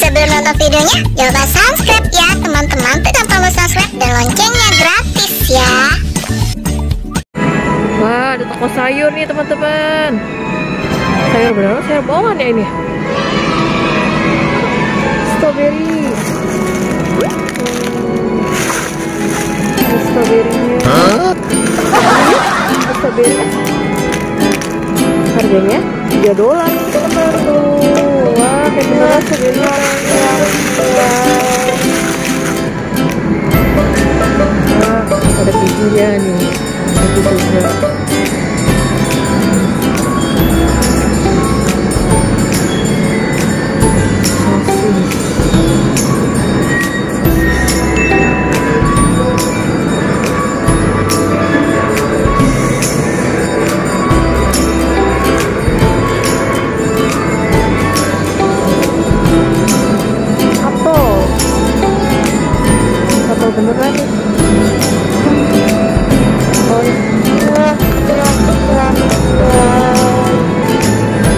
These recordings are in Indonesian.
Sebelum nonton videonya, jangan lupa subscribe ya teman-teman. Tekan tombol subscribe dan loncengnya gratis ya. Wah, ada toko sayur nih teman-teman. Sayur berapa? Sayur bawang ya ini. Strawberry. Ada strawberry-nya. Strawberry. Harganya $3 teman-teman tuh. Wah, kayak beneran strawberry oranye. Wah, ada pijinya nih. Itu juga. Beneran nih.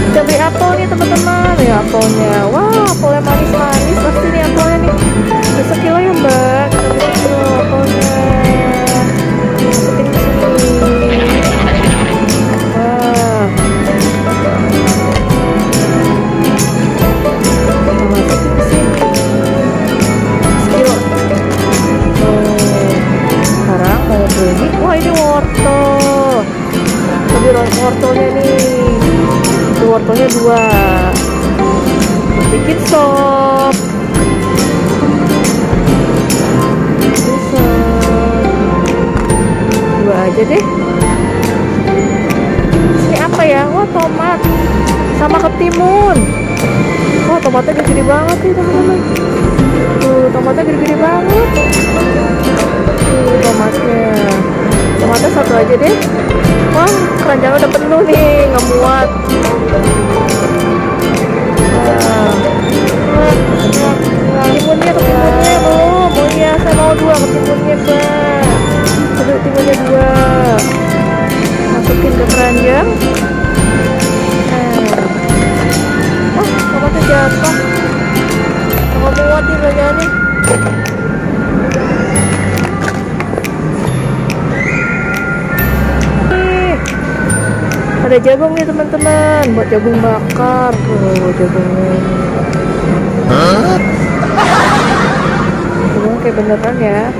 Kita beli apel nih teman-teman. Ya apelnya. Wah, apelnya manis-manis pasti nih apelnya nih. Bisa sekilo ya mbak. Kita beli sekilo apelnya. Masukin ke sini. Wah. Masukin ke sini. Sekilo. Sekarang mau beli, wah ini wortel. Tapi wortelnya nih, itu wortelnya 2. Bikin sop. Bisa 2 aja deh. Ini apa ya? Wah tomat sama ketimun. Wah tomatnya gede-gede banget nih teman-teman. Tuh tomatnya gede-gede banget. Tomatnya 1 aja deh. Wah keranjangnya udah penuh nih, nggak muat. Ketimunnya belum. Oh iya, saya mau 2 ketimunnya mbak. Ketimunnya 2. Masukin ke keranjang. Oh tomatnya jatuh. Nggak muat nih belanjaannya. Ada jagung nih teman-teman, buat jagung bakar. Oh jagungnya. Jagung kayak beneran ya.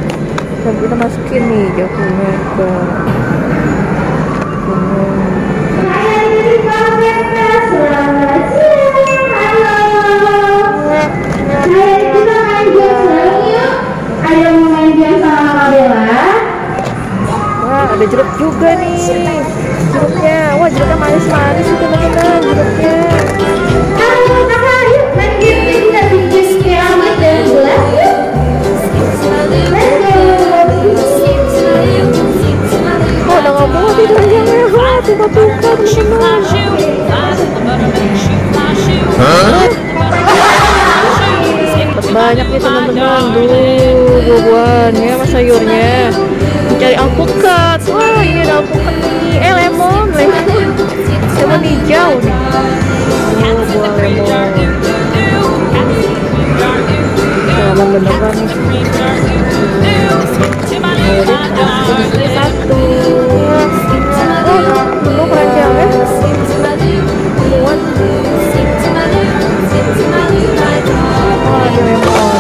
Dan kita masukin nih jagungnya ke. Wah ada jeruk juga nih. Jeruknya, wah jeruknya manis-manis itu teman-teman, jeruknya. Oh udah nggak muat itu keranjangnya, wah tumpah-tumpah teman-teman. Banyak nih teman-teman, buah-buahannya sama sayurnya. Cari alpukat, wah ini ada alpukat nih, lemon hijau nih. Buah lemon. Lemon beneran nih. Satu. Oh, penuh keranjangnya. Muat. Oh, ada lemon.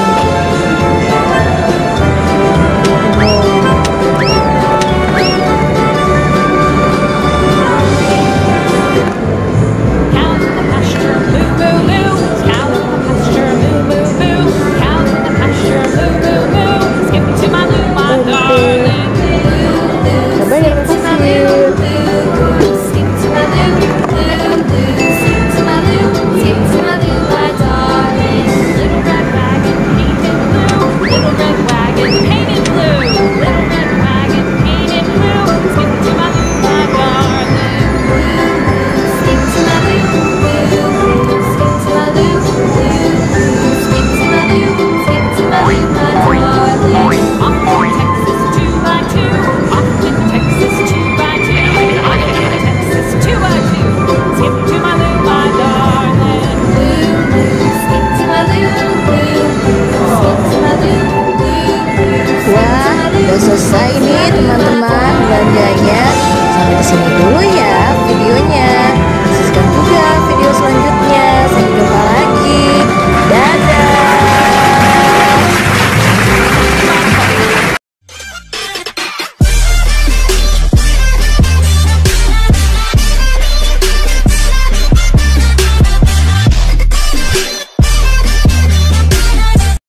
sampai sini dulu ya videonya.